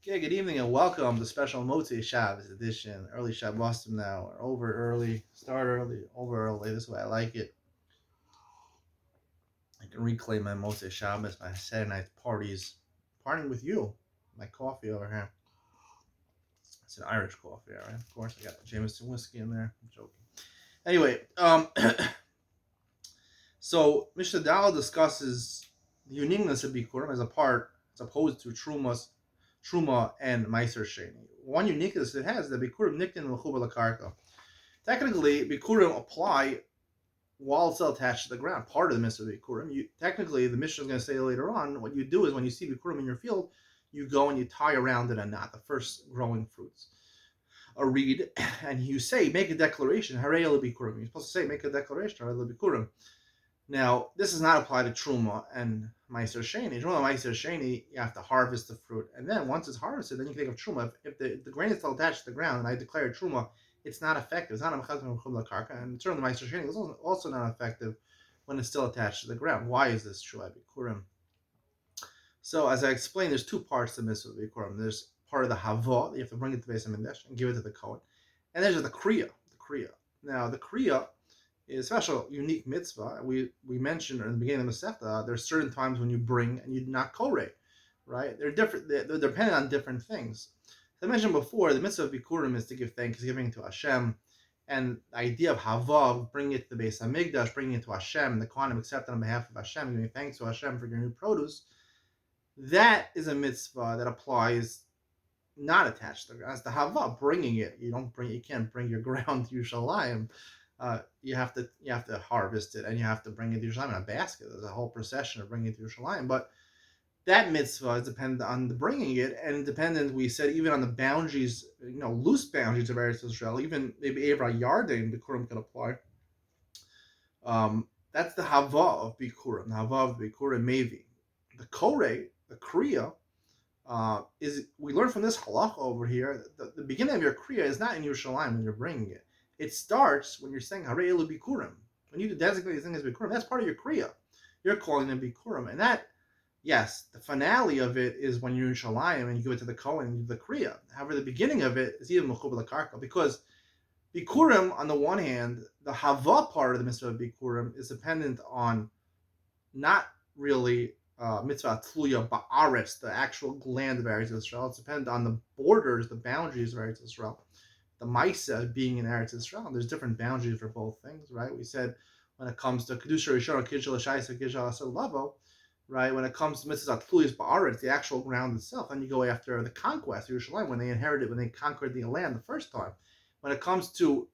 Okay, good evening and welcome to special Motzei Shabbos edition. Early Shabbos now. We're over early, start early, over early. This way I like it. I can reclaim my Motzei Shabbos, my Saturday night parties, partying with you. My coffee over here. It's an Irish coffee, all right? Of course, I got Jameson whiskey in there. I'm joking. Anyway, so Mishnah Dal discusses the uniqueness of Bikurim as opposed to Truma and Meiser Sheni. One uniqueness it has is that Bikurim Niktin Mechuba Lakarka. Technically, Bikurim apply while it's still attached to the ground. Part of the mitzvah of Bikurim. Technically, the Mishnah is going to say later on, what you do is when you see Bikurim in your field, you go and you tie around it a knot, the first growing fruits. A reed, and you say, make a declaration, Harei Bikurim. You're supposed to say, make a declaration, Harei Bikurim. Now, this does not apply to Truma and Meiser Sheni. Truma and Meiser Sheni, you have to harvest the fruit. And then once it's harvested, then you can take of Truma. If the grain is still attached to the ground and I declare Truma, it's not effective. It's not a Mechazim Mechum Lakarka. And certainly Meiser Sheni is also not effective when it's still attached to the ground. Why is this true at Bikurim? So, as I explained, there's two parts to Mitzvah Bikurim. There's part of the Hava, that you have to bring it to Beis HaMikdash and give it to the Kohen. And there's the Kriya. Now, the Kriya is a special, unique mitzvah. We mentioned in the beginning of the Masechta, there's certain times when you bring and you do not koreh, right? They're different. They're dependent on different things. As I mentioned before, the mitzvah of Bikurim is to give thanksgiving to Hashem, and the idea of Havav, bringing it to the Beis Hamikdash, bringing it to Hashem, the Kohanim accept it on behalf of Hashem, giving thanks to Hashem for your new produce. That is a mitzvah that applies not attached to the ground. As the Havav, bringing it, you can't bring your ground to Yerushalayim. You have to harvest it and you have to bring it to Yerushalayim in a basket. There's a whole procession of bringing it to Yerushalayim. But that mitzvah is dependent on the bringing it, and dependent, we said, even on the boundaries, loose boundaries of Eretz Yisrael. Even maybe Evra Yarden, Bikurim can apply. That's the Hava of Bikurim, the Hava of Bikurim Mevi. The Koreh, the Kriya, is, we learn from this halacha over here, the beginning of your Kriya is not in Yerushalayim when you're bringing it. It starts when you're saying Harei Elu Bikurim. When you designate the thing as Bikurim, that's part of your Kriya. You're calling them Bikurim. And that, yes, the finale of it is when you're in Shalayim and you give it to the Kohen and you do the Kriya. However, the beginning of it is even Mechuba Lakarka, because Bikurim, on the one hand, the Hava part of the mitzvah of Bikurim is dependent on not really mitzvah tluya ba'aretz, the actual land of Eretz Yisrael. It's dependent on the borders, the boundaries of Eretz Yisrael. The Maisa being in Eretz Yisrael, there's different boundaries for both things, right? We said when it comes to Kedusha Rishon, Kidshel Shaisa, Kidshel Asel Lavo, right? When it comes to Mitzvah Tluyas Ba'aretz, the actual ground itself, and you go after the conquest of Yerushalayim, when they conquered the land the first time. When it comes to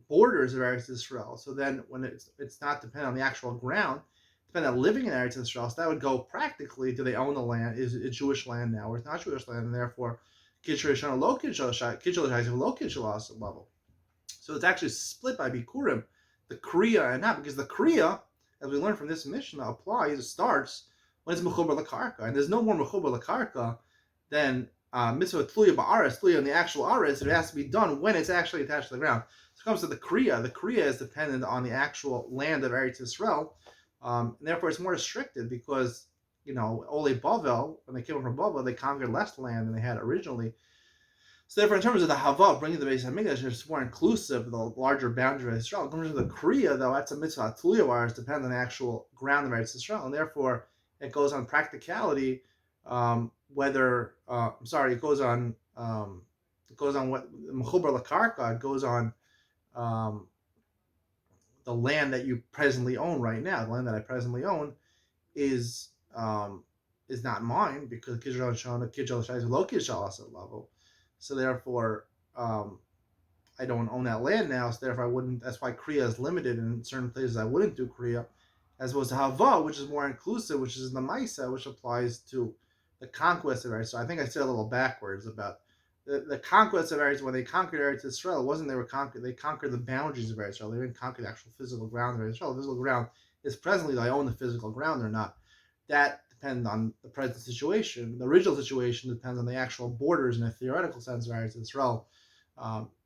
borders of Eretz Yisrael, so then when it's not dependent on the actual ground, dependent on living in Eretz Yisrael, so that would go practically, do they own the land? Is it Jewish land now, or it's not Jewish land, and therefore so it's actually split by Bikurim, the Kriya and not, because the Kriya, as we learned from this Mishnah, starts when it's Mechubar Lakarka, and there's no more Mechubar Lakarka than Mitzvah Tluya Ba'aretz, Tluya on the actual Aretz. It has to be done when it's actually attached to the ground. So it comes to the Kriya is dependent on the actual land of Eretz Yisrael, and therefore it's more restricted because Ole Bavel, when they came over from Bavel, they conquered less land than they had originally. So therefore, in terms of the Hava, bringing the Beis HaMikdash, it's more inclusive of the larger boundary of Israel. In terms of the Kriya, though, that's a mitzvah Tluya, depends on the actual ground of Israel, and therefore it goes on practicality. It goes on what Mechubar Lakarka, it goes on the land that you presently own right now. The land that I presently own is not mine, because Kidshel Shai is low Kidshel level. So therefore, I don't own that land now. So therefore, I wouldn't. That's why Kriya is limited. In certain places, I wouldn't do Kriya, as opposed to Hava, which is more inclusive, which is the Maisa, which applies to the conquest of Eretz. So I think I said a little backwards about the conquest of Eretz. When they conquered Eretz Israel, it wasn't they conquered the boundaries of Eretz Israel. They didn't conquer the actual physical ground of Eretz Israel. The physical ground is presently, do I own the physical ground or not? That depends on the present situation. The original situation depends on the actual borders in a theoretical sense of Eretz Israel.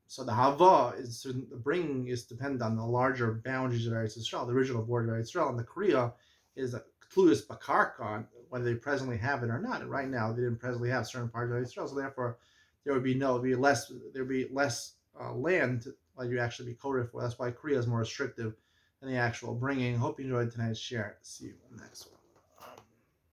So the Hava the bringing is dependent on the larger boundaries of Eretz Yisrael, the original border of Eretz Yisrael, and the Kriya is Clueless Bakarka, whether they presently have it or not. And right now, they didn't presently have certain parts of Israel, so therefore, there would be less land that you actually be coded for. That's why Korea is more restrictive than the actual bringing. Hope you enjoyed tonight's share. See you in the next one.